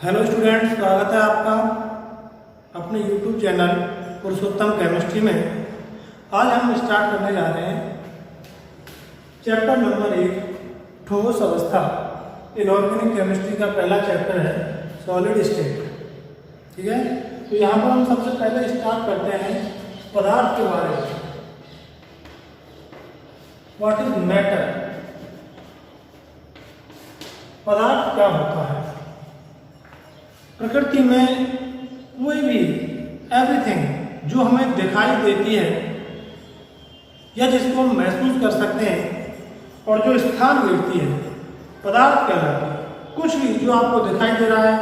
Hello students, स्वागत है आपका अपने यूट्यूब चैनल पुरुषोत्तम केमिस्ट्री में। आज हम स्टार्ट करने जा रहे हैं चैप्टर नंबर 1 ठोस अवस्था। इनऑर्गेनिक केमिस्ट्री का पहला चैप्टर है सॉलिड स्टेट। ठीक है, तो यहाँ पर हम सबसे पहले स्टार्ट करते हैं पदार्थ के बारे में। What is matter? पदार्थ क्या होता है? प्रकृति में कोई भी एवरीथिंग जो हमें दिखाई देती है या जिसको हम महसूस कर सकते हैं और जो स्थान लेती है, पदार्थ कहलाता है। कुछ भी जो आपको दिखाई दे रहा है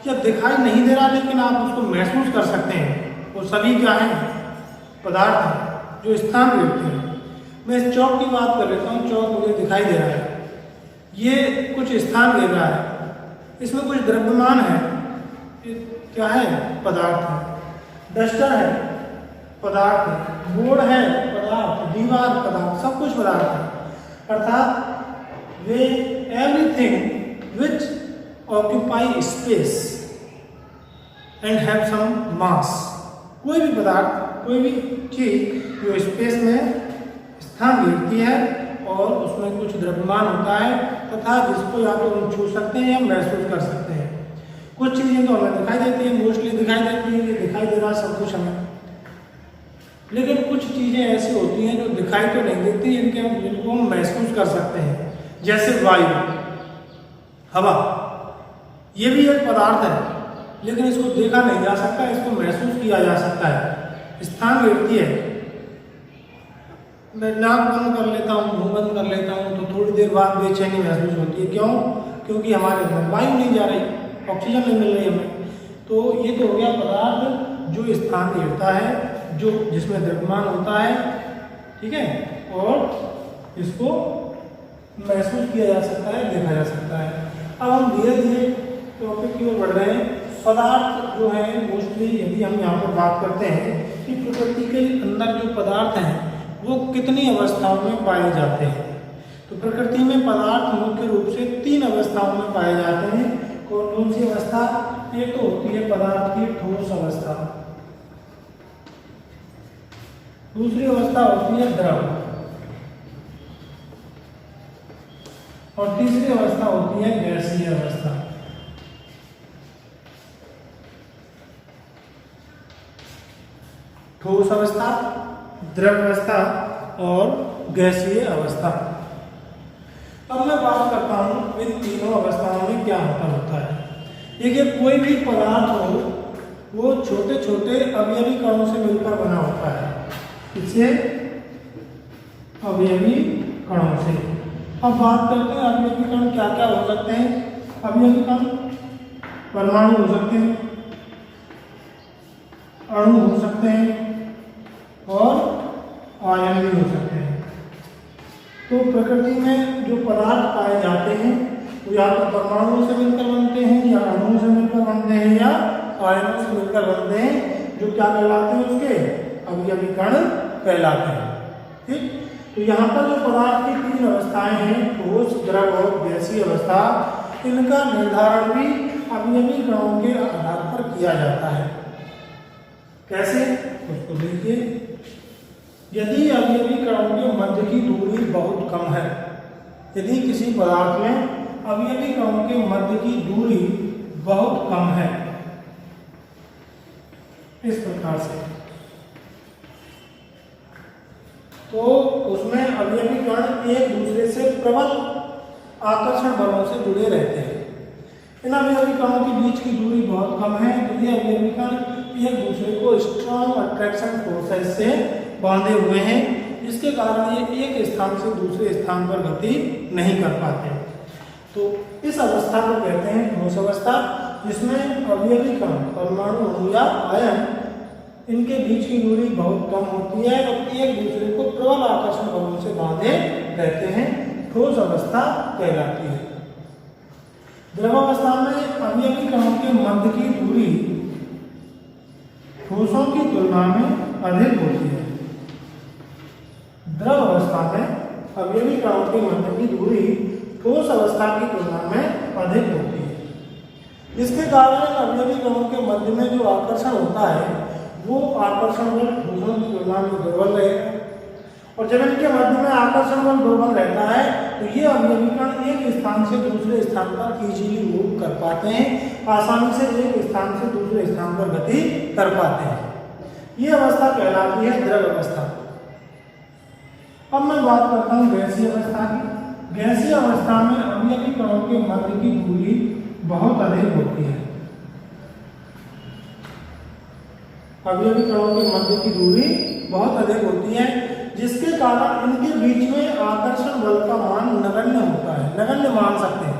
या दिखाई नहीं दे रहा लेकिन आप उसको महसूस कर सकते हैं, वो सभी क्या है? पदार्थ है जो स्थान लेते हैं। मैं इस चौक की बात कर लेता हूँ। चौक मुझे दिखाई दे रहा है, ये कुछ स्थान ले रहा है, इसमें कुछ द्रव्यमान है, क्या है? पदार्थ है। डस्टर है, पदार्थ है। बोर्ड है, पदार्थ। दीवार, पदार्थ। सब कुछ पदार्थ है। अर्थात वे everything which occupy space and have some mass. कोई भी पदार्थ, कोई भी चीज जो स्पेस में स्थान लेती है और उसमें कुछ द्रव्यमान होता है तथा जिसको या तो हम छू सकते हैं या महसूस कर सकते हैं। कुछ चीजें तो हमें दिखाई देती है, मोस्टली दिखाई देती है, ये दिखाई दे रहा सब कुछ हमें, लेकिन कुछ चीजें ऐसी होती हैं जो दिखाई तो नहीं देती, जिनको हम महसूस कर सकते हैं। जैसे वायु, हवा, ये भी एक पदार्थ है लेकिन इसको देखा नहीं जा सकता, इसको महसूस किया जा सकता है, स्थान लेती है। मैं नाक बंद कर लेता हूँ, मुंह बंद कर लेता हूँ तो थोड़ी देर बाद बेचैनी महसूस होती है। क्यों? क्योंकि हमारे अंदर वायु नहीं जा रही, ऑक्सीजन नहीं मिल रही हमें। तो ये तो हो गया पदार्थ जो स्थान लेता है, जो जिसमें द्रव्यमान होता है, ठीक है, और इसको महसूस किया जा सकता है, देखा जा सकता है। अब हम धीरे धीरे टॉपिक की ओर बढ़ रहे हैं। पदार्थ जो है मोस्टली, यदि हम यहाँ पर बात करते हैं कि प्रकृति के अंदर जो पदार्थ हैं वो कितनी अवस्थाओं में पाए जाते हैं, तो प्रकृति में पदार्थ मुख्य रूप से 3 अवस्थाओं में पाए जाते हैं। कौन सी अवस्था? एक तो होती है पदार्थ की ठोस अवस्था, दूसरी अवस्था होती है द्रव, और तीसरी अवस्था होती है गैसीय अवस्था। ठोस अवस्था, द्रव अवस्था और गैसीय अवस्था। अब मैं बात करता हूं इन तीनों अवस्थाओं में क्या अंतर होता है। देखिए, कोई भी पदार्थ हो वो छोटे छोटे अवयवी कणों से मिलकर बना होता है। इससे अवयवी कणों से। अब बात करते हैं अवयवी कण क्या क्या हो सकते हैं। अवयवी कण परमाणु हो सकते हैं, अणु हो सकते हैं और आयन भी हो सकते हैं। तो प्रकृति में जो पदार्थ पाए जाते हैं वो या तो परमाणुओं से मिलकर बनते हैं, या अणुओं से मिलकर बनते हैं, या आयनों से मिलकर बनते हैं, जो क्या कहलाते हैं? उसके अवयवी कण कहलाते हैं। ठीक, तो यहाँ पर जो पदार्थ की 3 अवस्थाएं हैं, ठोस, द्रव और गैसीय अवस्था, इनका निर्धारण भी अवयवी कणों के आधार पर किया जाता है। कैसे? उसको देखिए। यदि अवयवी कणों के मध्य की दूरी बहुत कम है, यदि किसी पदार्थ में अवयवी कणों के मध्य की दूरी बहुत कम है, इस प्रकार से, तो उसमें अवयवी कण एक दूसरे से प्रबल आकर्षण बलों से जुड़े रहते हैं। इन अवयवी कणों के बीच की दूरी बहुत कम है, यदि अवयवी कण एक दूसरे को स्ट्रॉन्ग अट्रैक्शन फोर्सेस से बांधे हुए हैं, जिसके कारण ये एक स्थान से दूसरे स्थान पर गति नहीं कर पाते। तो इस अवस्था को कहते हैं ठोस अवस्था, जिसमें अवयवी कण, परमाणु अणु या आयन, इनके बीच की दूरी बहुत कम होती है और एक दूसरे को प्रबल आकर्षण बलों से बांधे रहते हैं। ठोस अवस्था कहलाती है। द्रव अवस्था में अवयवी कणों के मध्य की दूरी ठोसों की तुलना में अधिक होती है। द्रव अवस्था में अवयवी कणों के मध्य की दूरी ठोस अवस्था की तुलना में अधिक होती है। जिसके कारण अवयवी कणों के मध्य में जो आकर्षण होता है वो आकर्षण बल ठोसों की तुलना में दुर्बल रहेगा। और जब इनके मध्य में आकर्षण बल दुर्बल रहता है तो ये अवयवी कण एक स्थान से दूसरे स्थान पर इजीली मूव कर पाते हैं, आसानी से एक स्थान से दूसरे स्थान पर गति कर पाते हैं। ये अवस्था कहलाती है द्रव अवस्था। अब मैं बात करता हूँ गैसीय अवस्था की। गैसीय अवस्था में अवयवी कणों के मध्य की दूरी बहुत अधिक होती है। अवयवी कणों के मध्य की दूरी बहुत अधिक होती है, जिसके कारण इनके बीच में आकर्षण बल का मान नगण्य होता है, नगण्य मान सकते हैं।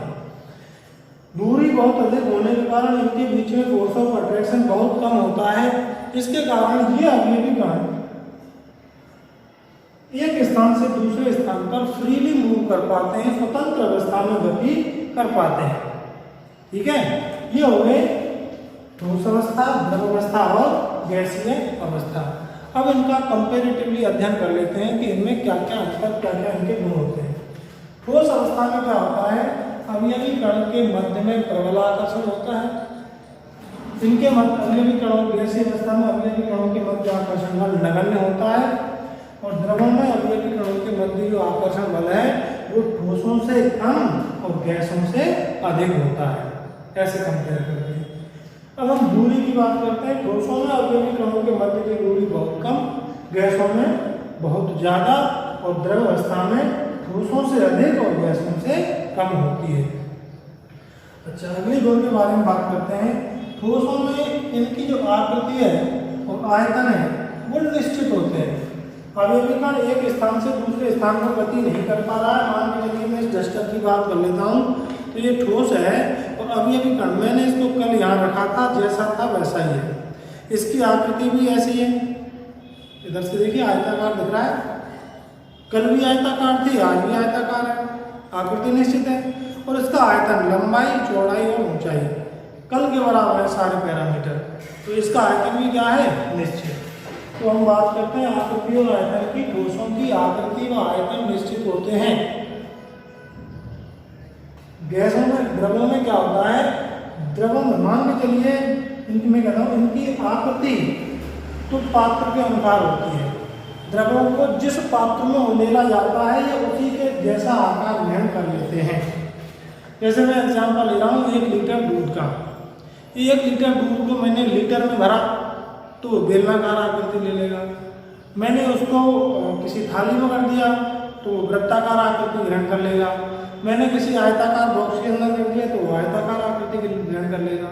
दूरी बहुत अधिक होने के कारण इनके बीच में फोर्स ऑफ अट्रैक्शन बहुत कम होता है। इसके कारण ये अवयवी कण एक स्थान से दूसरे स्थान पर फ्रीली मूव कर पाते हैं, स्वतंत्र अवस्था में गति कर पाते हैं। ठीक है, ये हो गए ठोस अवस्था, द्रव अवस्था और गैसीय अवस्था। अब इनका कंपैरेटिवली अध्ययन कर लेते हैं कि इनमें क्या क्या अंतर, क्या क्या इनके गुण होते हैं। ठोस अवस्था में क्या होता है, अवयवी कण के मध्य में प्रबल आकर्षण होता है। इनके मध्य अवयवी कणों, गैसीय अवस्था में अवयवी कणों के मध्य आकर्षण बल नगण्य होता है, और द्रवों में अवयवी कणों के मध्य जो आकर्षण बल है वो ठोसों से कम और गैसों से अधिक होता है। ऐसे कंपेयर करके अब हम दूरी की बात करते हैं। ठोसों में अवयवी कणों के मध्य की दूरी बहुत कम, गैसों में बहुत ज़्यादा, और द्रव अवस्था में ठोसों से अधिक और गैसों से कम होती है। अच्छा, अगले गुण के बारे में बात करते हैं। ठोसों में इनकी जो आकृति है और आयतन है वो निश्चित होते हैं। अवयवी कण एक स्थान से दूसरे स्थान पर गति नहीं कर पा रहा है। मान के चलिए मैं इस डस्टर की बात कर लेता हूँ, तो ये ठोस है और अवयवी कण मैंने इसको कल यहाँ रखा था, जैसा था वैसा ही है। इसकी आकृति भी ऐसी है, इधर से देखिए आयताकार दिख रहा है, कल भी आयताकार थी, आज भी आयताकार है, आकृति निश्चित है। और इसका आयतन, लंबाई, चौड़ाई और ऊंचाई कल के बराबर है सारे पैरामीटर, तो इसका आयतन भी क्या है, निश्चित। तो हम बात करते हैं आकृति और आयतन की। ठोसों की आकृति व आयतन निश्चित होते हैं। गैसों में, द्रवों में क्या होता है, द्रवों में मान के चलिए इनकी, मैं कहता हूँ इनकी आकृति तो पात्र के अनुसार होती है। द्रवों को जिस पात्र में उंडेला जाता है ये उसी के जैसा आकार ग्रहण कर लेते हैं। जैसे मैं एग्जाम्पल ले रहा हूँ 1 लीटर दूध का। 1 लीटर दूध को मैंने लीटर में भरा तो बेलनाकार आकृति ले लेगा। मैंने उसको किसी थाली में कर दिया तो वृत्ताकार आकृति ग्रहण कर लेगा। मैंने किसी आयताकार बॉक्स के अंदर कर दिया तो वो आयताकार आकृति ग्रहण कर लेगा।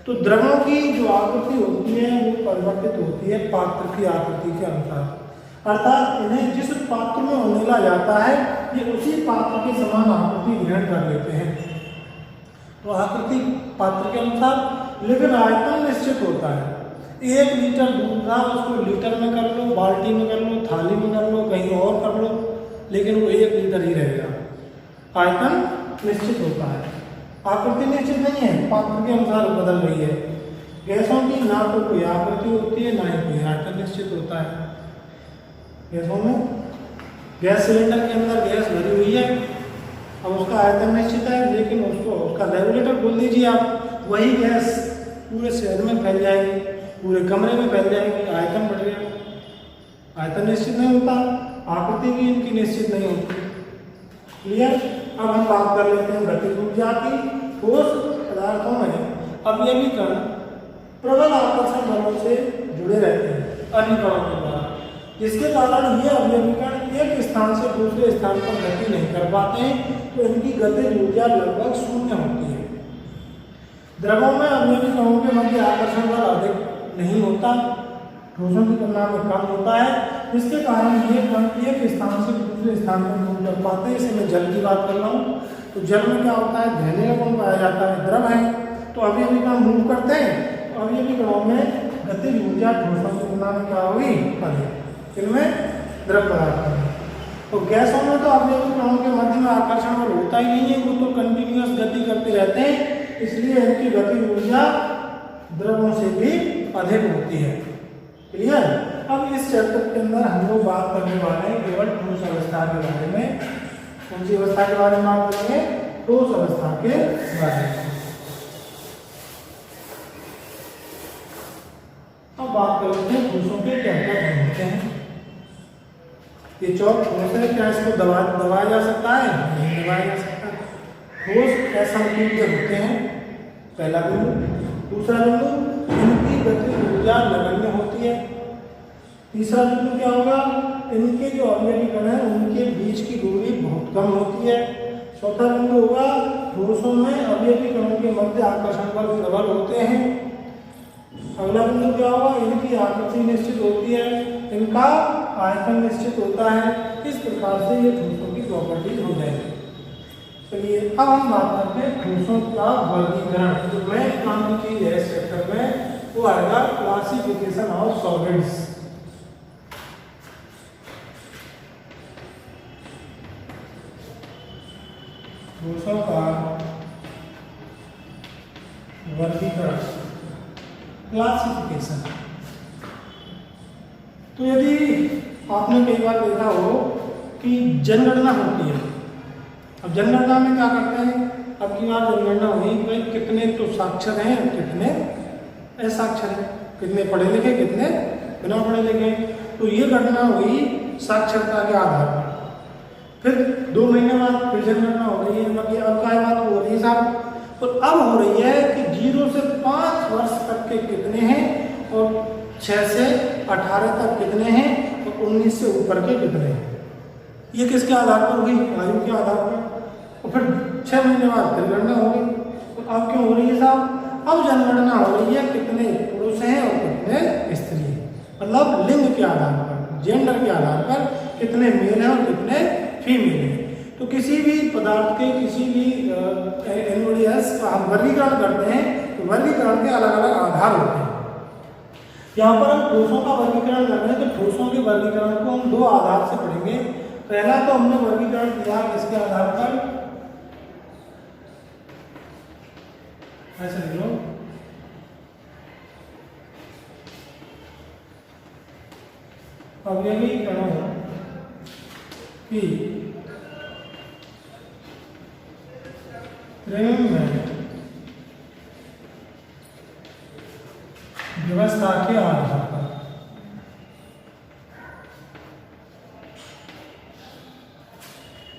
तो द्रवों की जो आकृति होती है वो परिवर्तित होती है पात्र की आकृति के अनुसार, अर्थात इन्हें जिस पात्र में उंडेला जाता है ये उसी पात्र के समान आकृति ग्रहण कर लेते हैं। तो आकृति पात्र के अनुसार, लेकिन आयतन निश्चित होता है। 1 लीटर दूध था, उसको लीटर में कर लो, बाल्टी में कर लो, थाली में कर लो, कहीं और कर लो, लेकिन वो 1 लीटर ही रहेगा। आयतन निश्चित होता है, आकृति निश्चित नहीं है, पात्र के अनुसार बदल रही है। गैसों की ना तो कोई आकृति होती है ना ही कोई आयतन निश्चित होता है। गैसों में, गैस सिलेंडर के अंदर गैस भरी हुई है, अब उसका आयतन निश्चित है, लेकिन उसका रेगुलेटर खोल दीजिए आप, वही गैस पूरे शहर में फैल जाएगी, पूरे कमरे में फैल जाएगी, आयतन बढ़ गया। आयतन निश्चित नहीं होता, आकृति भी इनकी निश्चित नहीं होती। क्लियर। अब हम बात कर लेते हैं गतिज ऊर्जा की। ठोस पदार्थों में अवयवी कण प्रबल आकर्षण बलों से जुड़े रहते हैं अन्य कणों के द्वारा, जिसके कारण ये अवयवी कण एक स्थान से दूसरे स्थान पर गति नहीं कर पाते हैं, तो इनकी गतिज ऊर्जा लगभग शून्य होती है। द्रवों में अवयवी कणों के मध्य आकर्षण बल अधिक नहीं होता, ठोसों की तुलना में कम होता है, जिसके कारण ये कण एक स्थान से दूसरे स्थान पर मूव कर पाते हैं। इसे मैं जल की बात कर रहा हूँ, तो जल में क्या होता है, गहने का गुण पाया जाता है, द्रव है, तो अवयवी कण मूव करते हैं, तो अवयवी कणों में गतिज ऊर्जा ठोसों की तुलना में क्या होगी, अधिक। इनमें द्रव पदार्थ है। तो गैसों में तो अवयवी कणों के मध्य में आकर्षण बल होता ही नहीं है, वो तो कंटिन्यूअस गति करते रहते हैं, इसलिए इनकी गतिज ऊर्जा द्रवों से भी अधिक होती है। क्लियर। अब इस चैप्टर के अंदर हम लोग बात करने वाले हैं केवल ठोस अवस्था के बारे में। कौन सी अवस्था के बारे में बात करेंगे, ठोस अवस्था के बारे में। बात कर लेते हैं ठोसों के क्या क्या गुण होते हैं। ये चौक ठोस है, क्या इसको दबाया जा सकता है? नहीं दबाया जा सकता। ठोस असंकीर्ण होते हैं, पहला बिंदु। दूसरा बिंदु, इनकी गति ऊर्जा नगण्य होती है। तीसरा बिंदु क्या होगा? इनके जो अवयवी कण है उनके बीच की दूरी बहुत कम होती है। चौथा बिंदु होगा, ठोसों में अवयवी कणों के मध्य आकर्षण बल प्रबल होते हैं। अगला बिंदु क्या होगा? इनकी आकृति निश्चित होती है, इनका आयतन निश्चित होता है। इस प्रकार से ये ठोसों की प्रॉपर्टीज हो जाएगी। चलिए अब हम बात करते हैं ठोसों का वर्गीकरण। जो मेन काम की चीज है इस चैप्टर में वो आएगा क्लासिफिकेशन ऑफ सॉलिड्स। ठोसों का वर्गीकरण, क्लासिफिकेशन। तो यदि आपने कई बार देखा हो कि जनगणना होती है, अब जनगणना में क्या करते हैं? अब की बार जनगणना हुई भाई कितने तो साक्षर हैं, कितने असाक्षर हैं, कितने पढ़े लिखे, कितने बिना पढ़े लिखे। तो ये गणना हुई साक्षरता के आधार पर। फिर 2 महीने बाद फिर जनगणना हो रही है, मतलब अब क्या बात हो रही है साहब? तो अब हो रही है कि 0 से 5 वर्ष तक के कितने हैं और 6 से 18 तक कितने हैं और 19 से ऊपर के कितने हैं। ये किसके आधार पर हुई? आयु के आधार पर। और फिर 6 महीने बाद फिर गणना होगी। तो अब क्यों हो रही है साहब? अब जनगणना हो रही है कितने पुरुष हैं और कितने स्त्री हैं, मतलब लिंग के आधार पर, जेंडर के आधार पर कितने मेल हैं और कितने फीमेल हैं। तो किसी भी पदार्थ के किसी भी एनओडीएस का हम वर्गीकरण करते हैं तो वर्गीकरण के अलग अलग आधार होते हैं। यहाँ पर हम ठोसों का वर्गीकरण कर रहे हैं, तो ठोसों के वर्गीकरण को हम 2 आधार से पढ़ेंगे। पहला तो हमने वर्गीकरण किया किसके आधार पर? ऐसे लिख लो, अवयवी कणों की फ्रेम में व्यवस्था के आधार पर।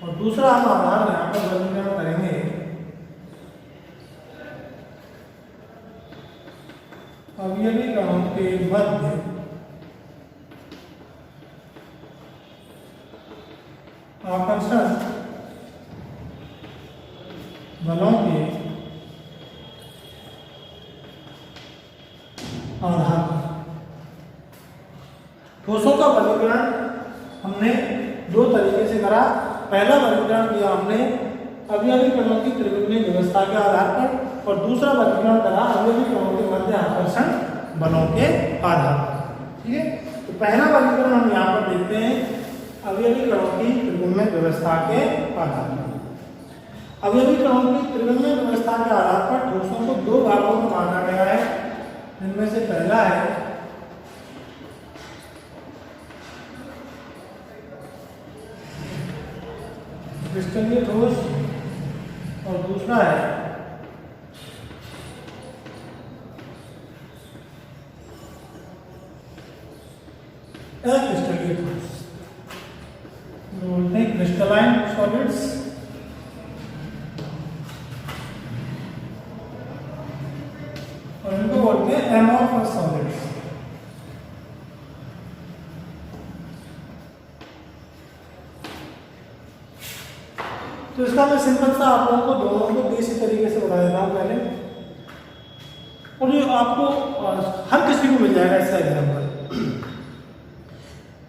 और दूसरा हम आधार यहाँ पर वर्गीकरण करेंगे अवयवी कणों के मध्य आकर्षण बलों के आधार पर। ठोसों का वर्गीकरण हमने 2 तरीके से करा। पहला वर्गीकरण किया हमने अवयवी कणों की त्रिविमीय व्यवस्था के आधार पर और दूसरा वर्गीकरण करा अवयवी कणों के मध्य आकर्षण बलों के आधार पर। ठीक है, तो पहला वर्गीकरण हम यहाँ पर देखते हैं अवयवी कणों की त्रिविमीय व्यवस्था के आधार पर। अवयवी कणों की त्रिविमीय व्यवस्था के आधार पर ठोसों को 2 भागों में बांटा गया है। इनमें से पहला है क्रिस्टलीय ठोस और दूसरा है अक्रिस्टलीय ठोस। बोलते हैं क्रिस्टलाइन सॉलिड्स और इनको बोलते हैं एमॉर्फस सॉलिड्स। तो इसका मैं सिंपल सा आप लोगों को दोनों को देसी तरीके से बता देता हूँ पहले, और जो आपको हर किसी को मिल जाएगा इसका एग्जाम्पल।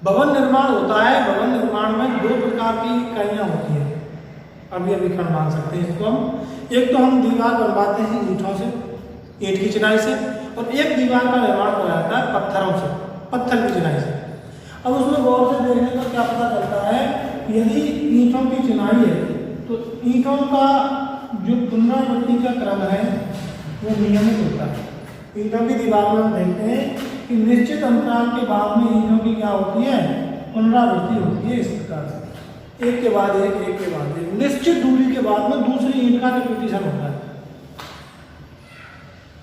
भवन निर्माण होता है, भवन निर्माण में 2 प्रकार की इकाइयाँ होती हैं, अभी खंड मान सकते हैं इसको हम। एक तो हम दीवार बनवाते हैं ईंटों से, ईंट की चिनाई से, और एक दीवार का निर्माण किया जाता है पत्थरों से, पत्थर की चिनाई से। अब उसमें गौर से देखने पर क्या पता चलता है, यदि ईंटों की चिनाई है तो ईंटों का जो पुनरावृत्ति का क्रम है वो नियमित होता है। ईंटों की दीवार में हम देखते हैं कि निश्चित अंतराल के बाद में ईंटों की क्या होती है, पुनरावृत्ति होती है। इस प्रकार से एक के बाद एक, एक के बाद एक, निश्चित दूरी के बाद में दूसरी ईंट का रिपीटिशन होता है।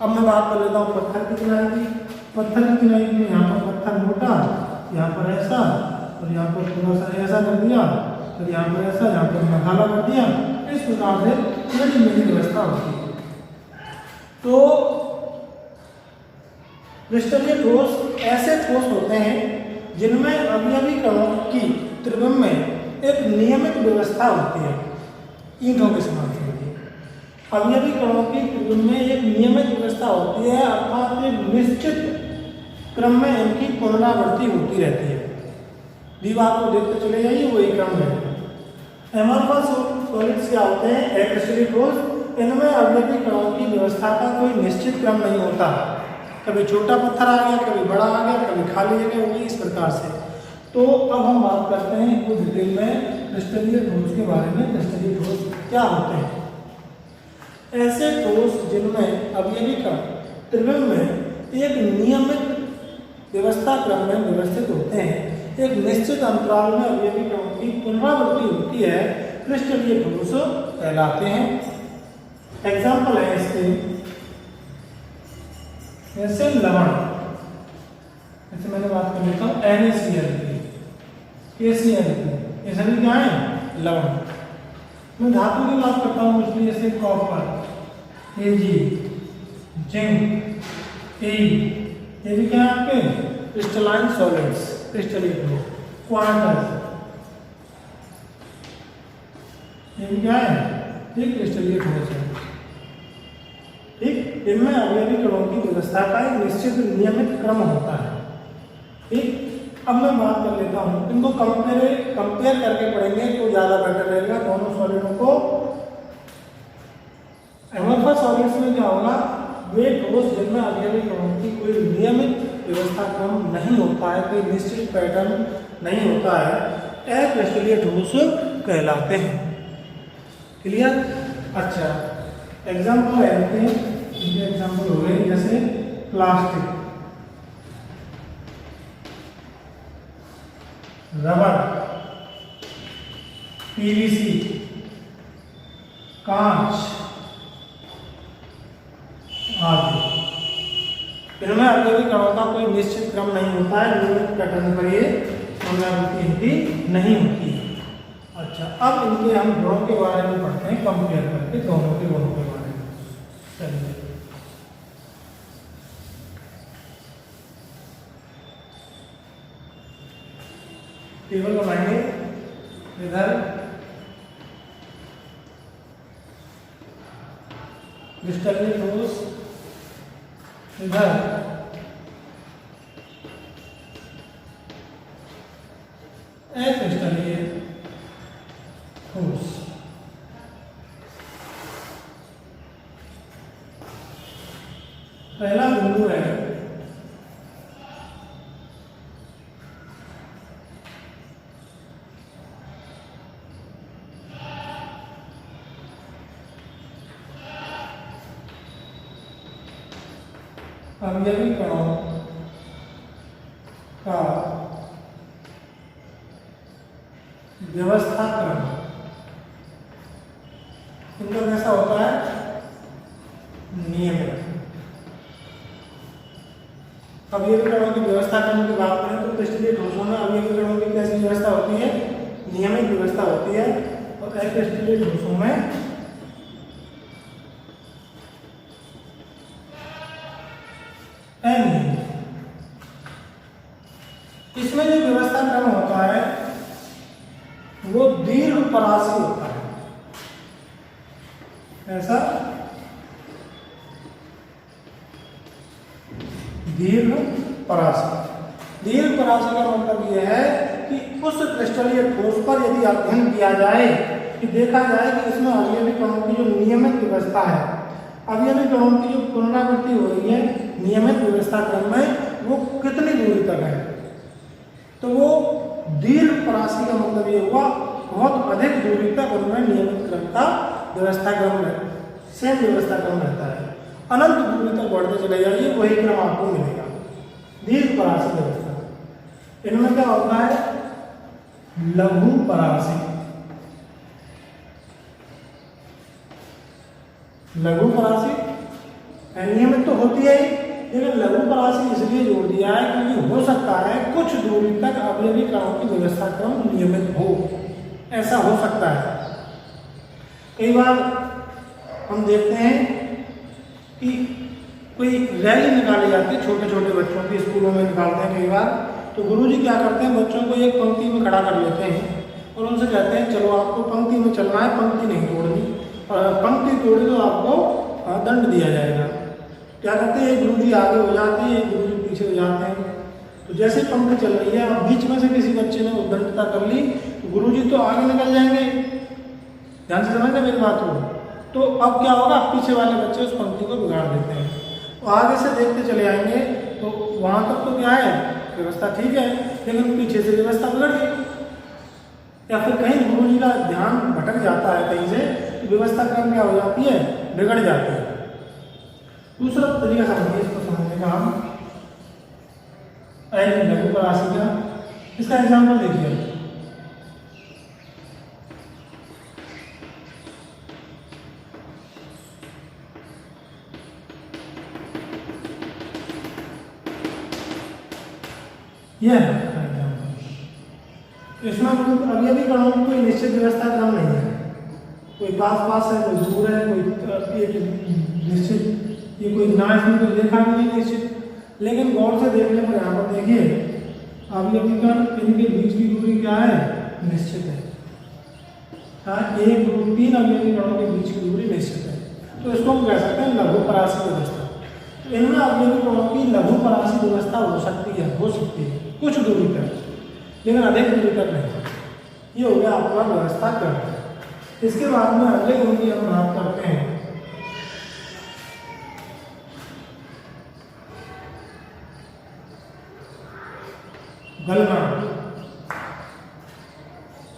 अब मैं बात कर लेता हूँ पत्थर की चिनाई की। पत्थर की चिनाई में यहाँ पर पत्थर मोटा, यहाँ पर ऐसा, और यहाँ पर थोड़ा सा ऐसा कर दिया, फिर यहाँ पर ऐसा, यहाँ पर मसाला कर दिया। इस प्रकार से बड़ी मेरी व्यवस्था होती है। तो क्रिस्टलीय ठोस ऐसे ठोस होते हैं जिनमें अवयवी कणों की त्रिविम में एक नियमित व्यवस्था होती है। ईंटों के समान होती है। अवयवी कणों की त्रिविम में एक नियमित व्यवस्था होती है, अर्थात एक निश्चित क्रम में इनकी पुनरावृत्ति होती रहती है। दीवार को देखते चले जाइए, वही क्रम है। एमोर्फस सॉलिड्स क्या होते हैं? अक्रिस्टलीय ठोस। इनमें अवयवी कणों की व्यवस्था का कोई निश्चित क्रम नहीं होता। कभी छोटा पत्थर आ गया, कभी बड़ा आ गया, कभी खाली जगह होगी, इस प्रकार से। तो अब हम बात करते हैं कुछ डिटेल में क्रिस्टलीय ठोस के बारे में। क्रिस्टलीय ठोस क्या होते हैं? ऐसे ठोस जिनमें अवयवी कण त्रिविम में एक नियमित व्यवस्था क्रम में व्यवस्थित होते हैं, एक निश्चित अंतराल में अवयवी कणों की पुनरावृत्ति होती है, क्रिस्टलीय ठोस कहलाते हैं। एग्जाम्पल है इसके, जैसे लवण, जैसे मैंने बात कर लेता हूँ NaCl की, KCl की, ये सभी क्या है? लवण। मैं धातु की बात करता हूँ, इसलिए जैसे कॉपर, Ag, जिंक, ए, ये भी क्या है आपके? क्रिस्टलाइन सॉलिड्स, क्रिस्टलीय ठोस। क्वार्टज, ये भी क्या है? ये क्रिस्टलीय ठोस है। ठीक, इनमें अवयवी कणों की व्यवस्था का एक निश्चित नियमित क्रम होता है। ठीक, अब मैं बात कर लेता हूँ, इनको कंपेयर करके पढ़ेंगे तो ज्यादा बेटर रहेगा दोनों सॉलिडों को। एमोर्फस सॉलिड्स में क्या होगा? वे ठोस जिनमें अवयवी कणों की कोई नियमित व्यवस्था क्रम नहीं होता है, कोई निश्चित पैटर्न नहीं होता है, अक्रिस्टलीय ठोस कहलाते हैं। क्लियर? अच्छा, एग्जाम्पल लेते हैं। इनके एग्जाम्पल हो गए जैसे प्लास्टिक, रबर, पीवीसी, कांच आदि। इनमें अवयवी कणों का कोई निश्चित क्रम नहीं होता है, नियमित पैटर्न पर ये पुनरावृत्ति इनकी नहीं होती है। अच्छा, अब इनके हम गुणों के बारे में पढ़ते हैं, कंपेयर करके दोनों के गुणों के बारे में। चलिए, टेबल बनाएंगे। इधर क्रिस्टलीय ठोस, इधर अक्रिस्टलीय ठोस। पहला बिंदु है अवयवी कणों का व्यवस्था क्रम। इनका कैसा होता है? नियमित। अवयवी कणों की व्यवस्था क्रम की बात करें तो क्रिस्टलीय ठोसों में अवयवी कणों की कैसी व्यवस्था होती है? नियमित व्यवस्था होती है। और अक्रिस्टलीय ठोसों में अनियमित। इसमें जो व्यवस्था क्रम होता है वो दीर्घ परासी होता है। ऐसा दीर्घ परासी। दीर्घ परासी का मतलब यह है कि उस क्रिस्टलीय ठोस पर यदि अध्ययन किया जाए, कि देखा जाए कि इसमें अवयवी कणों की जो नियमित व्यवस्था है, अवयवी कणों की जो पुनरावृत्ति हो रही है नियमित व्यवस्था क्रम में, वो कितनी दूरी तक है। तो वो दीर्घ परासी का मतलब ये हुआ बहुत अधिक दूरी तक उनमें नियमित क्रम का व्यवस्था क्रम सेम व्यवस्था क्रम रहता है। अनंत दूरी तक बढ़ते चले जाइए, वही क्रम आपको मिलेगा। दीर्घ परासी व्यवस्था। इनमें क्या होता है? लघु परासी। लघु परासी नियमित तो होती है, लेकिन लघु परासी इसलिए जोड़ दिया है क्योंकि हो सकता है कुछ दूरी तक अवयवी कणों की व्यवस्था क्रम नियमित हो, ऐसा हो सकता है। कई बार हम देखते हैं कि कोई रैली निकाली जाती है, छोटे छोटे बच्चों की स्कूलों में निकालते हैं कई बार, तो गुरुजी क्या करते हैं, बच्चों को एक पंक्ति में खड़ा कर लेते हैं और उनसे कहते हैं चलो आपको पंक्ति में चलना है, पंक्ति नहीं तोड़नी, और पंक्ति तोड़ी तो आपको दंड दिया जाएगा। क्या करते हैं, एक गुरुजी आगे हो जाते हैं, एक गुरुजी पीछे हो जाते हैं। तो जैसे पंक्ति चल रही है, अब बीच में से किसी बच्चे ने उद्दंडता कर ली तो गुरुजी तो आगे निकल जाएंगे, ध्यान से समझना मेरी बात को। तो अब क्या होगा, पीछे वाले बच्चे उस पंक्ति को बिगाड़ देते हैं, तो आगे से देखते चले आएंगे, तो वहाँ तक तो क्या है, व्यवस्था ठीक है, लेकिन पीछे से व्यवस्था बिगड़ गई, या फिर कहीं गुरुजी का ध्यान भटक जाता है कहीं से, तो व्यवस्था क्रम क्या हो जाती है, बिगड़ जाती है। दूसरा तरीका समझिए इसको समझने का, हम लघु परासी का, इसका एग्जाम्पल देखिए। यह इसमें अवयवी कणों की कोई निश्चित व्यवस्था क्रम नहीं है, कोई पास है, कोई दूर है, कोई एक निश्चित, ये कोई ना इसमें कोई देखा भी नहीं निश्चित, लेकिन गौर से देखने पर यहाँ पर देखिए अवयवी कण इनके बीच की दूरी क्या है, निश्चित है। हाँ, एक दो तीन अवयवी कणों के बीच की दूरी निश्चित है, तो इसको हम कह सकते हैं लघु परासी व्यवस्था। तो इनमें अवयवी कणों की लघु परासी व्यवस्था हो सकती है कुछ दूरी तक, लेकिन अधिक दूरी तक नहीं। ये हो गया आपका व्यवस्था क्रम। इसके बाद में अगले गुण की हम बात करते हैं, गलनांक।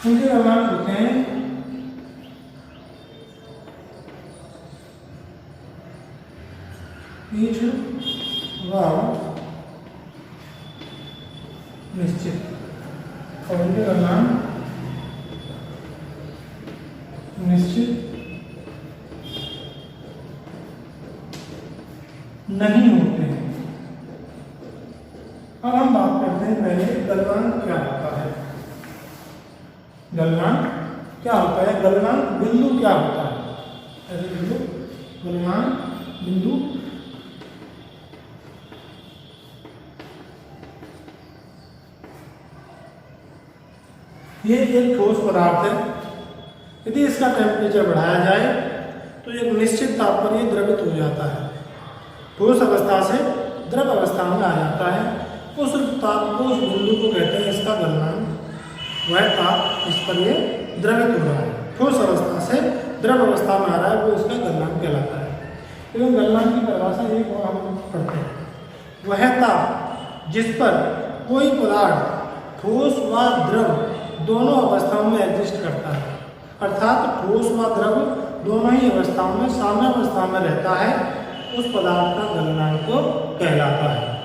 उनके गलनांक होते हैं पीछ व निश्चित, और उनके गलनांक निश्चित नहीं होते हैं। अब हम बात करते हैं पहले गलनांक क्या होता है। गलनांक क्या होता है, गलनांक बिंदु क्या होता है, ऐसे बिंदु, गलनांक बिंदु ये एक ठोस पदार्थ है, यदि इसका टेम्परेचर बढ़ाया जाए तो एक निश्चित ताप पर यह द्रवित हो जाता है, ठोस अवस्था से द्रव अवस्था में आ जाता है। उस ताप को, उस बिंदु को कहते हैं इसका गलनांक, वह ताप जिस पर ये द्रवित हो रहा है, ठोस अवस्था से द्रव अवस्था में आ रहा है, वो इसका गलनांक कहलाता है। लेकिन गलनांक की परिभाषा एक और हम पढ़ते हैं, वह ताप जिस पर कोई पदार्थ ठोस व द्रव दोनों अवस्थाओं में एग्जिस्ट करता है, अर्थात ठोस व द्रव दोनों ही अवस्थाओं में साम्य अवस्था में रहता है, उस पदार्थ का गलनांक को कहलाता है।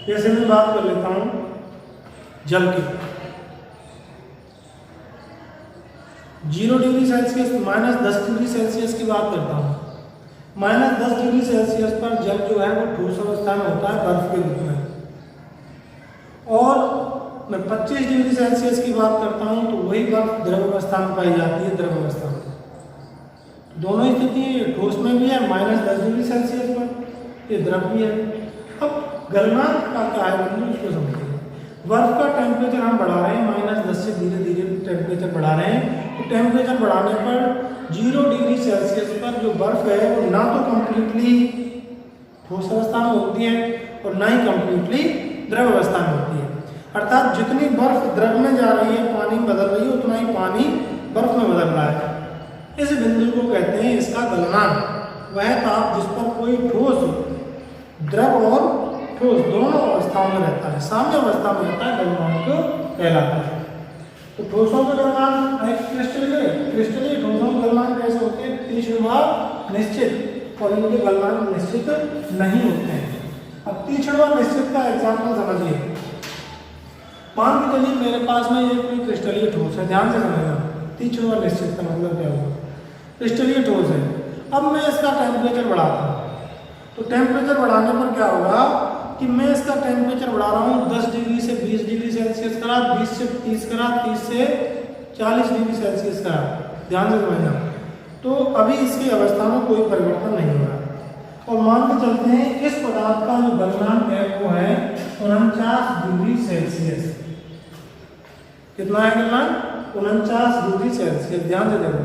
जैसे मैं बात कर लेता हूं जल की, 0 डिग्री सेल्सियस -10 डिग्री सेल्सियस की बात करता हूं। -10 डिग्री सेल्सियस पर जल जो है वो ठोस अवस्था में होता है बर्फ के रूप में, और मैं 25 डिग्री सेल्सियस की बात करता हूं तो वही बर्फ द्रव अवस्था में पाई जाती है, द्रव अवस्था में। दोनों स्थिति ठोस में भी है, -10 डिग्री सेल्सियस पर ये द्रव भी है। अब गलनांक का क्या है बिंदु, इसको समझिए। बर्फ का टेम्परेचर हम बढ़ा रहे हैं, -10 से धीरे धीरे टेम्परेचर बढ़ा रहे हैं, तो टेम्परेचर बढ़ाने पर 0 डिग्री सेल्सियस पर जो बर्फ है वो ना तो कम्प्लीटली ठोस अवस्था में होती है और ना ही कम्प्लीटली द्रव अवस्था में होती है, अर्थात जितनी बर्फ द्रव में जा रही है, पानी में बदल रही है, उतना ही पानी बर्फ में बदल रहा है। इस बिंदु को कहते हैं इसका गलनांक, वह ताप जिस पर कोई ठोस, द्रव और ठोस दोनों अवस्थाओं में रहता है, साम्य अवस्था में रहता है, गलनांक कहलाता है। तो ठोसों का गलनांक क्रिस्टलीय ठोसों के गलनांक कैसे होते हैं, तीक्ष्ण व निश्चित, और इनके गलनांक निश्चित नहीं होते हैं। अब तीक्ष्ण व निश्चित का एग्जाम्पल समझिए। मान के चलिए मेरे पास में ये कोई क्रिस्टलीय ठोस है, ध्यान से समझना, तीक्ष्ण व निश्चित का मतलब क्या हुआ, क्रिस्टलीय ठोस है। अब मैं इसका टेम्परेचर बढ़ाता हूँ, तो टेम्परेचर बढ़ाने पर क्या होगा, बढ़ा रहा हूँ 10 डिग्री से 20 डिग्री सेल्सियस करा, 20 से 30 करा, 30 से 40 डिग्री सेल्सियस करा, ध्यान से समझना। तो अभी इसकी अवस्था में कोई परिवर्तन नहीं हो रहा। और मान के चलते हैं इस पदार्थ का जो गलनांक है वो है 49 डिग्री सेल्सियस। कितना है गलनांक? 49 डिग्री सेल्सियस। ध्यान से देखो,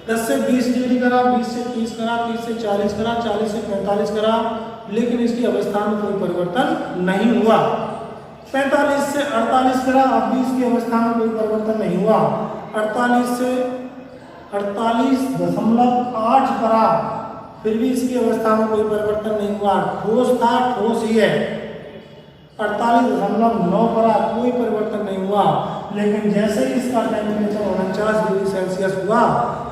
10 से 20 डिग्री करा, 20 से 30 करा, 30 से 40 करा, 40 से 45 करा, लेकिन इसकी अवस्था में कोई परिवर्तन नहीं हुआ। 45 से 48 करा, अब भी इसकी अवस्था में कोई परिवर्तन नहीं हुआ। 48 से 48.8 करा, फिर भी इसकी अवस्था में कोई परिवर्तन नहीं हुआ। ठोस था, ठोस ही है। 48.9 करा, कोई परिवर्तन नहीं हुआ। लेकिन जैसे ही इसका टेम्परेचर 49 डिग्री सेल्सियस हुआ,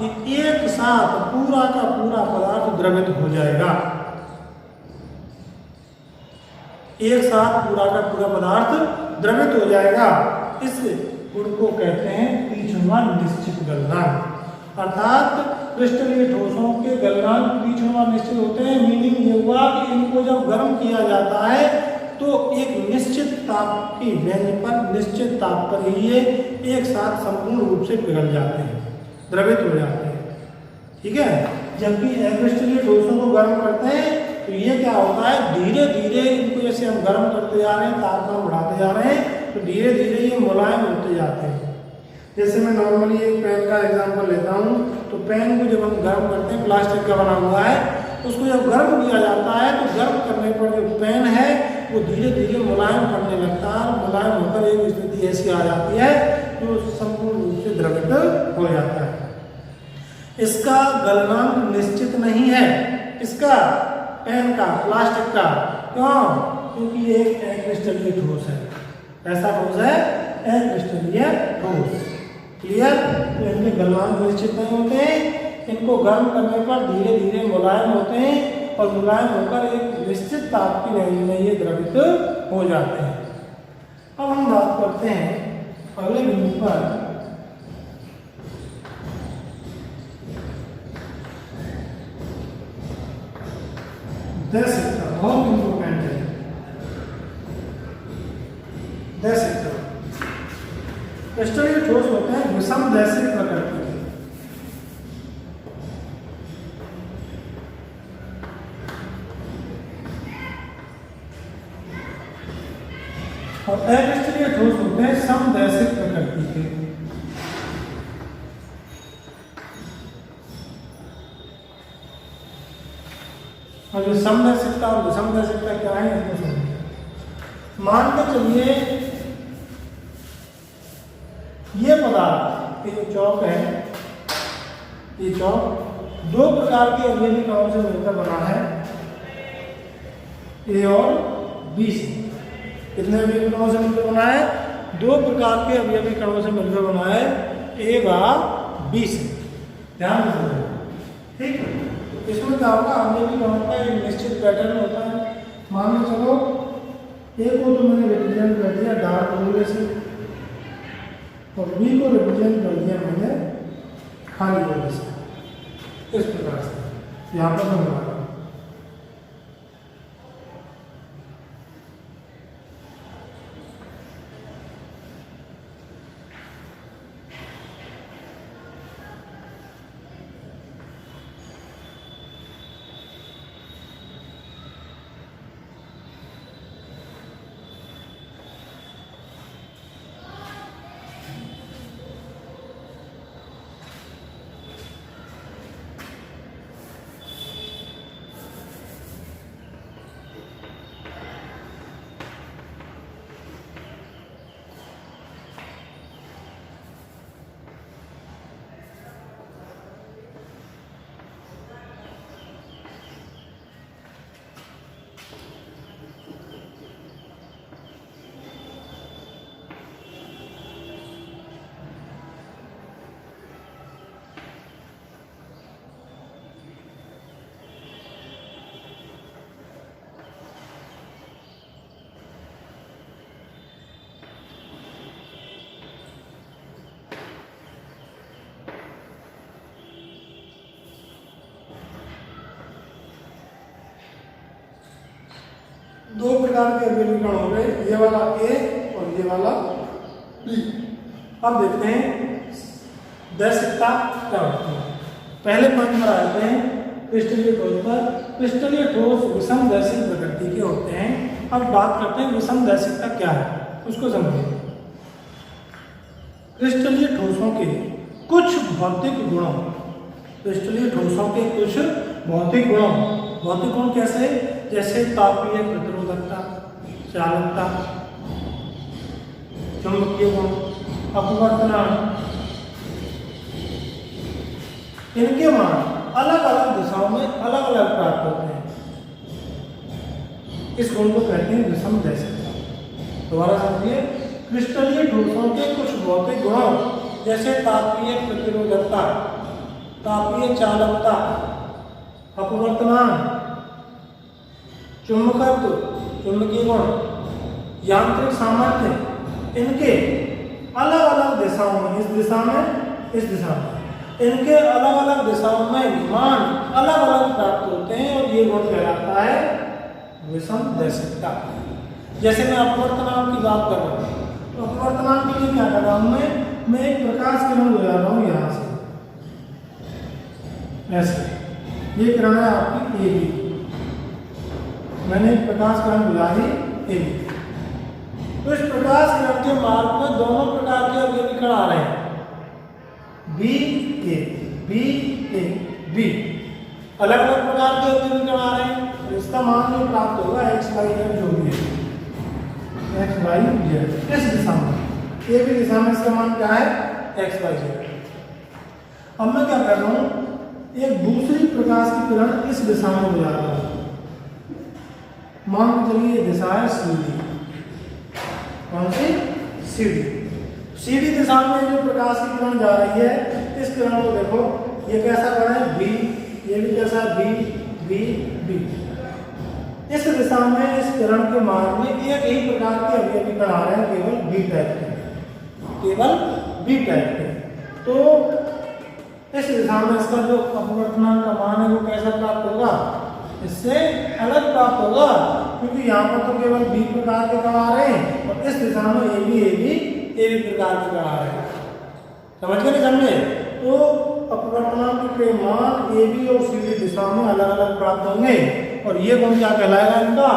ये एक साथ पूरा का पूरा पदार्थ द्रवित हो जाएगा। एक साथ पूरा का पूरा पदार्थ द्रवित हो जाएगा। इस गुण को कहते हैं पीछुआ निश्चित गलनांक। अर्थात क्रिस्टलीय ठोसों के गलनांक पीछुआ निश्चित होते हैं। मीनिंग ये हुआ कि इनको जब गर्म किया जाता है तो एक निश्चित ताप की रेंज पर, निश्चित ताप पर ही ये एक साथ संपूर्ण रूप से पिघल जाते हैं, द्रवित हो जाते हैं। ठीक है। जबकि अक्रिस्टलीय ठोसों को गर्म करते हैं तो ये क्या होता है, धीरे धीरे इनको जैसे हम गर्म करते जा रहे हैं, तापमान बढ़ाते जा रहे हैं, तो धीरे धीरे ये मुलायम होते जाते हैं। जैसे मैं नॉर्मली एक पेन का एग्जांपल लेता हूँ, तो पेन को जब हम गर्म करते हैं, प्लास्टिक का बना हुआ है, उसको जब गर्म किया जाता है तो गर्म करने पर जो पेन है वो धीरे धीरे मुलायम पड़ने लगता है। मुलायम होकर एक स्थिति ऐसी आ जाती है जो संपूर्ण रूप से द्रवित हो जाता है। इसका गलनांक निश्चित नहीं है, इसका पेन का, प्लास्टिक का। क्यों? क्योंकि ये एक अक्रिस्टलीय ठोस है। ऐसा ठोस है अक्रिस्टलीय ठोस। क्लियर? तो इनके गलनांक निश्चित नहीं होते हैं। इनको गर्म करने पर धीरे धीरे मुलायम होते हैं और मुलायम होकर एक निश्चित ताप की रेंज में ये द्रवित हो जाते हैं। अब हम बात करते हैं अगले बिंदु पर, दस सेक्टर बहुत इंपोर्टेंट है। 10 सेक्टर क्रिस्टलीय ठोस होते हैं विषम दैशिक प्रकृति के। और अक्रिस्टलीय ठोस होते हैं समदैशिक प्रकृति के। और जो समदैशिकता और विषमदैशिकता क्या है इसको समझिए। मान के चलिए ये पदार्थ, ये जो चौक है, ये चौक 2 प्रकार के अवयवी कणों से मिलकर बना है, ए और बी से। कितने अवयवी कणों से मिलकर बना है? 2 प्रकार के अवयवी कणों से मिलकर बना है, ए व बी से। ध्यान रखिए। ठीक है। इसमें क्या होगा, अवयवी कणों का एक निश्चित पैटर्न होता है। मान लो चलो ए को तो मैंने रिप्रेजेंट कर दिया डार्क ब्लू से, और बी को रिप्रेजेंट कर दिया मैंने खाली ब्लू से। इस प्रकार से यहाँ पर मैं बना रहा हूँ। दो प्रकार के अवयवी कण हो गए, ये वाला ए और ये वाला बी। अब देखते हैं दैशिकता क्या होती है। पहले पॉइंट पर आते हैं क्रिस्टलीय ठोस पर। क्रिस्टलीय ठोस विषम दैशिक प्रकृति के होते हैं। अब बात करते हैं विषम दैशिकता क्या है, उसको समझिए। क्रिस्टलीय ठोसों के कुछ भौतिक गुणों, क्रिस्टलीय ठोसों के कुछ भौतिक गुणों, भौतिक गुण कैसे, जैसे तापीय प्रतिरोधकता, चालकता, चुंबकीय गुण, अपवर्तनांक, इनके मान अलग अलग दिशाओं में अलग अलग प्राप्त होते हैं। इस गुण को कहते हैं विषम दैशिकता। दोबारा समझिए, क्रिस्टलीय ठोसों के कुछ भौतिक गुणों जैसे तापीय प्रतिरोधकता, तापीय चालकता, अपवर्तनांक, चुंबकत्व, चुंबकीय गुण, यांत्रिक सामर्थ्य, इनके अलग अलग दिशाओं में, इस दिशा में, इस दिशा में, इनके अलग अलग दिशाओं में मान अलग अलग प्राप्त होते हैं और ये गुण कहलाता है विषम दैशिकता। जैसे मैं अपवर्तनांक की बात कर रहा हूँ, तो अपवर्तनांक के लिए क्या कर रहा हूँ मैं एक प्रकाश किरण गुजार रहा हूँ यहाँ से, ऐसे। ये किरण है आपकी ए बी, मैंने एक प्रकाश किरण गुजारी ए बी। तो इस प्रकाश किरण के मार्ग में दोनों प्रकार के अवयवी कण आ रहे हैं, बी ए बी, अलग अलग प्रकार के अवयवी कण आ रहे हैं। इसका मान जो प्राप्त होगा एक्स वाई जेड जो भी है, एक्स वाई जेड, इस दिशा में, ए बी दिशा में इसका मान क्या है, एक्स वाई जेड। अब मैं क्या कर रहा हूँ, एक दूसरी प्रकाश की किरण इस दिशा में गुजार रहा हूँ। मान के चलिए ये दिशा है सी डी, कौन सी, सी डी। सी डी दिशा में जो प्रकाश की किरण जा रही है, इस किरण को देखो, ये कैसा कण है बी, ये भी कैसा बी बी बी। इस दिशा में इस किरण के मार्ग में एक ही प्रकार के अवयवी कण आ रहे हैं, केवल बी टाइप के, केवल बी टाइप के। तो इस दिशा में इसका जो अपवर्तनांक का मान है वो कैसा प्राप्त होगा, इससे अलग प्राप्त होगा, क्योंकि यहाँ पर तो केवल बी प्रकार के कण आ रहे हैं और इस दिशा में ए बी प्रकार के कण आ रहे हैं। समझ गए नहीं समझे? तो अपवर्तनांक के मान ए बी और सी डी दिशा में अलग अलग प्राप्त होंगे और ये गुण क्या कहलाएगा इनका,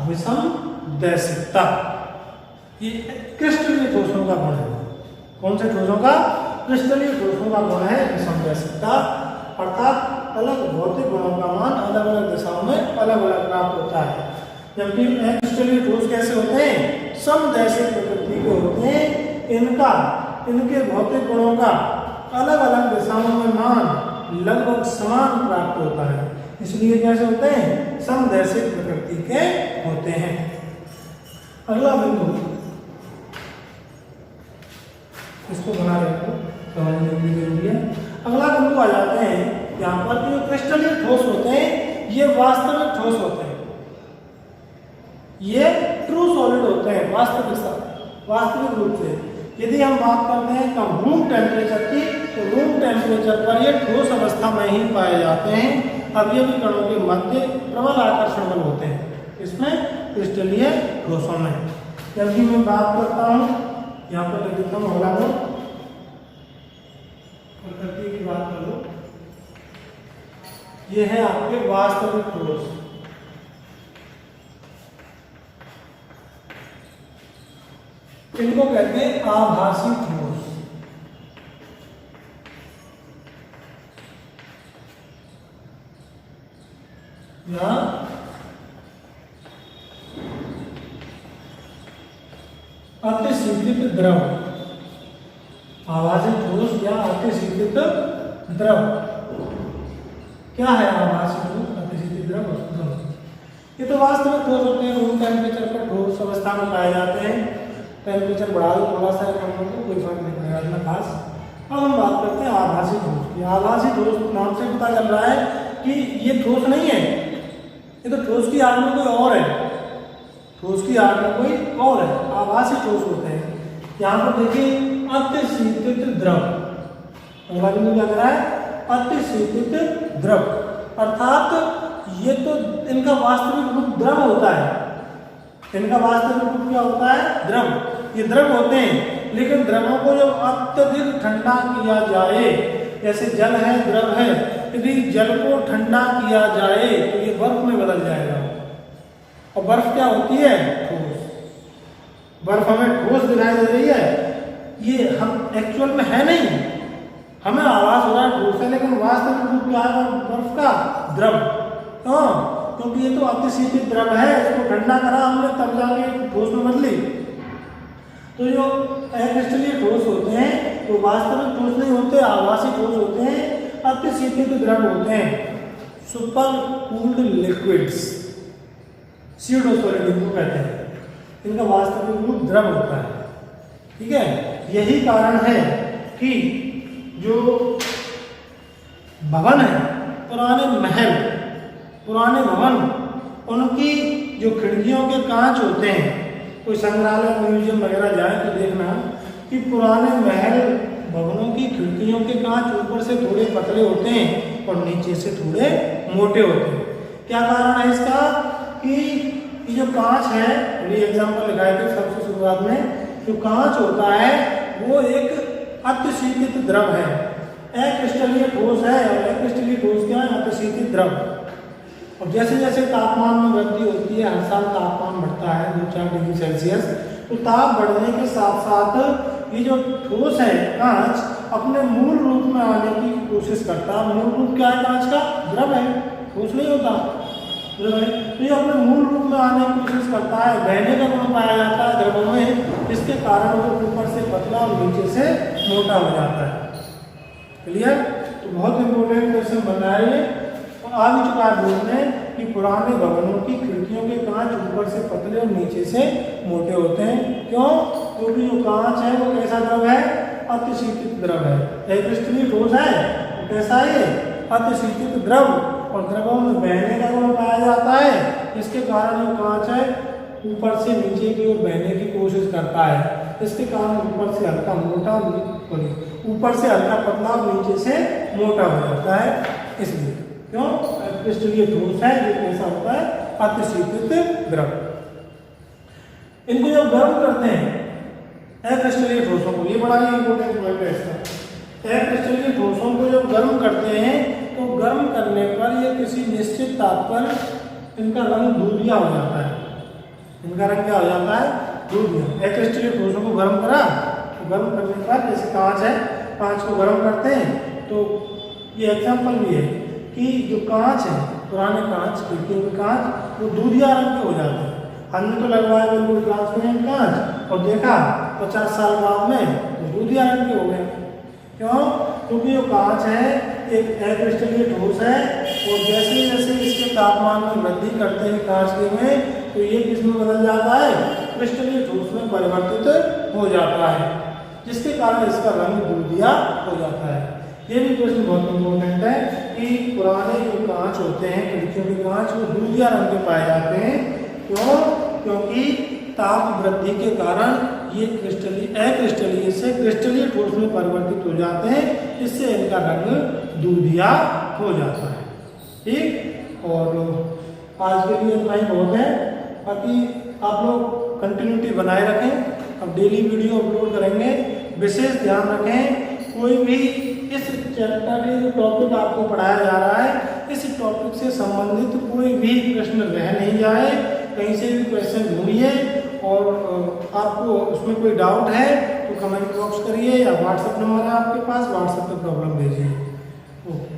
विषम दैशिकता। ये क्रिस्टलीय ठोसों का गुण है। कौन से ठोसों का, क्रिस्टलीय ठोसों का गुण है विषम दैशिकता, अर्थात अलग भौतिक गुणों का मान अलग अलग दिशाओं में अलग अलग प्राप्त होता है। जबकि क्रिस्टलीय ठोस कैसे होते हैं, समदैशिक प्रकृति के होते हैं। इनके भौतिक गुणों का अलग अलग दिशाओं में मान लगभग समान प्राप्त होता है, इसलिए कैसे होते हैं, समदैशिक प्रकृति के होते हैं। अगला बिंदु, इसको बना रखो, समझने के लिए जरूरी है। अगला बिंदु आ जाते हैं यहाँ पर, जो क्रिस्टलीय ठोस होते हैं ये वास्तविक ठोस होते हैं, ये ट्रू सॉलिड होते हैं वास्तविक रूप से। यदि हम बात करते हैं कम रूम टेम्परेचर की, तो रूम टेम्परेचर पर ये ठोस अवस्था में ही पाए जाते हैं। अवयवी कणों के मध्य प्रबल आकर्षण बल होते हैं, इसमें क्रिस्टलीय ठोसों में। जबकि मैं बात करता हूँ यहाँ पर लिखता हूँ अगला गुण, प्रकृति की बात कर लो, ये है आपके वास्तविक ठोस। इनको कहते हैं आभासी ठोस। या अतिशीतित द्रव, आभासी ठोस या अतिशीतित द्रव। क्या है आभासी ठोस, अतिशीतित द्रव? ये तो वास्तविक ठोस होते हैं, रूम टेम्परेचर पर ठोस अवस्था में पाए जाते हैं। टेम्परेचर बढ़ा दो थोड़ा सा, कम हो तो कोई फर्क नहीं पड़ेगा इतना खास। अब हम बात करते हैं आभासी ठोस की। आभासी ठोस नाम से पता चल रहा है कि ये ठोस नहीं है, ये तो ठोस की आड़ में कोई और है, ठोस की आड़ में कोई और है, आभासी ठोस होते हैं। यहाँ पर देखिए अतिशीतित द्रव, अगला बिंदु क्या कर रहा है, अतिशीतित द्रव, अर्थात ये तो इनका वास्तविक रूप द्रव होता है, इनका वास्तविक रूप क्या होता है? द्रव। ये द्रव होते हैं, लेकिन द्रवों को जब अत्यधिक ठंडा किया जाए, जैसे जल है, द्रव है, यदि जल को ठंडा किया जाए तो ये बर्फ में बदल जाएगा। और बर्फ क्या होती है? ठोस। बर्फ हमें ठोस दिखाई दे रही है, ये हम एक्चुअल में है नहीं, हमें आवाज हो रहा है ठोस है, लेकिन वास्तविक रूप क्या है बर्फ का? द्रव। क्योंकि ये तो अतिशीतित द्रव है, इसको ठंडा करा हमने तब जाके ठोस में बदली। तो जो अक्रिस्टलीय ठोस होते हैं तो वास्तविक ठोस नहीं होते, आभासी ठोस होते हैं, अतिशीतित द्रव होते हैं, super cooled liquids, pseudo solid इनको कहते हैं। इनका वास्तविक रूप द्रव होता है। ठीक है, यही कारण है कि जो भवन है, पुराने महल, पुराने भवन, उनकी जो खिड़कियों के कांच होते हैं, कोई संग्रहालय म्यूजियम वगैरह जाए तो देखना कि पुराने महल भवनों की खिड़कियों के कांच ऊपर से थोड़े पतले होते हैं और नीचे से थोड़े मोटे होते हैं। क्या कारण है इसका? कि ये जो कांच है, ये एग्जाम्पल लगाए थे सबसे शुरुआत में, जो कांच होता है वो एक अतिशीतित द्रव है, अक्रिस्टलीय ठोस है। और अक्रिस्टलीय ठोस क्या है? अतिशीतित द्रव। और जैसे जैसे तापमान में वृद्धि होती है, हर साल तापमान बढ़ता है 2-4 डिग्री सेल्सियस, तो ताप बढ़ने के साथ साथ ये जो ठोस है कांच अपने मूल रूप में आने की कोशिश करता है। मूल रूप क्या है कांच का? द्रव है, ठोस नहीं होता, द्रव है। तो ये अपने मूल रूप में आने की कोशिश करता है, बहने का गुण पाया जाता है द्रवों में, इसके कारण वो ऊपर से पतला और नीचे से मोटा हो जाता है। क्लियर? तो बहुत इंपॉर्टेंट क्वेश्चन बना है ये, और आ भी चुका है बोर्ड में कि पुराने भवनों की खिड़कियों के कांच ऊपर से पतले और नीचे से मोटे होते हैं। क्यों? क्योंकि जो कांच है वो कैसा द्रव है? अतिशीतित द्रव है। अक्रिस्टलीय ठोस है, तो कैसा है? अतिशीतित द्रव, और द्रवों में बहने का गुण पाया जाता है, इसके कारण जो कांच है ऊपर से नीचे की ओर बहने की कोशिश करता है। इसके कारण ऊपर से हल्का मोटा, ऊपर से हल्का पतला और नीचे से मोटा हो जाता है। इसलिए क्यों? अक्रिस्टलीय ठोस है, जो कैसा होता है? अतिशीतित द्रव। इनको जब गर्म करते हैं अक्रिस्टलीय ठोसों को, ये बड़ा ही इंपॉर्टेंट पॉइंट है इसका। अक्रिस्टलीय ठोसों को जब गर्म करते हैं तो गर्म करने पर ये किसी निश्चित ताप पर इनका रंग दूधिया हो जाता है। इनका रंग क्या हो जाता है? दूधिया। अक्रिस्टलीय ठोसों को गर्म करा तो गर्म करने पर, जैसे कांच है, कांच को गर्म करते हैं तो ये एग्जाम्पल भी है कि जो कांच है, पुराने कांच, खिड़कियों के कांच, वो दूधिया रंग के हो जाते हैं। हमने तो लगवाया बिल्कुल ट्रांसपेरेंट कांच और देखा 50 साल बाद में तो दूधिया रंग के हो गए। क्यों? क्योंकि जो कांच है एक अक्रिस्टलीय ठोस है, और जैसे जैसे इसके तापमान में वृद्धि करते हैं कांच के में, तो ये किसमें बदल जाता है? क्रिस्टलीय ठोस में परिवर्तित हो जाता है, जिसके कारण इसका रंग दूधिया हो जाता है। ये भी प्रश्न बहुत इंपॉर्टेंट है कि पुराने जो कांच होते हैं, खिड़कियों के कांच, वो दूधिया रंग के पाए जाते हैं। क्यों? क्योंकि ताप वृद्धि के कारण ये अक्रिस्टलीय से क्रिस्टलीय ठोस में परिवर्तित हो जाते हैं, इससे इनका रंग दूधिया हो जाता है। ठीक? और आज के लिए इतना ही बहुत है। बाकी आप लोग कंटिन्यूटी बनाए रखें, अब डेली वीडियो अपलोड करेंगे। विशेष ध्यान रखें, कोई भी इस चैप्टर के जो टॉपिक आपको पढ़ाया जा रहा है, इस टॉपिक से संबंधित कोई भी प्रश्न रह नहीं जाए, कहीं से भी क्वेश्चन ढूंढिए, और आपको उसमें कोई डाउट है तो कमेंट बॉक्स करिए, या व्हाट्सएप नंबर है आपके पास, व्हाट्सएप पे प्रॉब्लम भेजिए। ओके।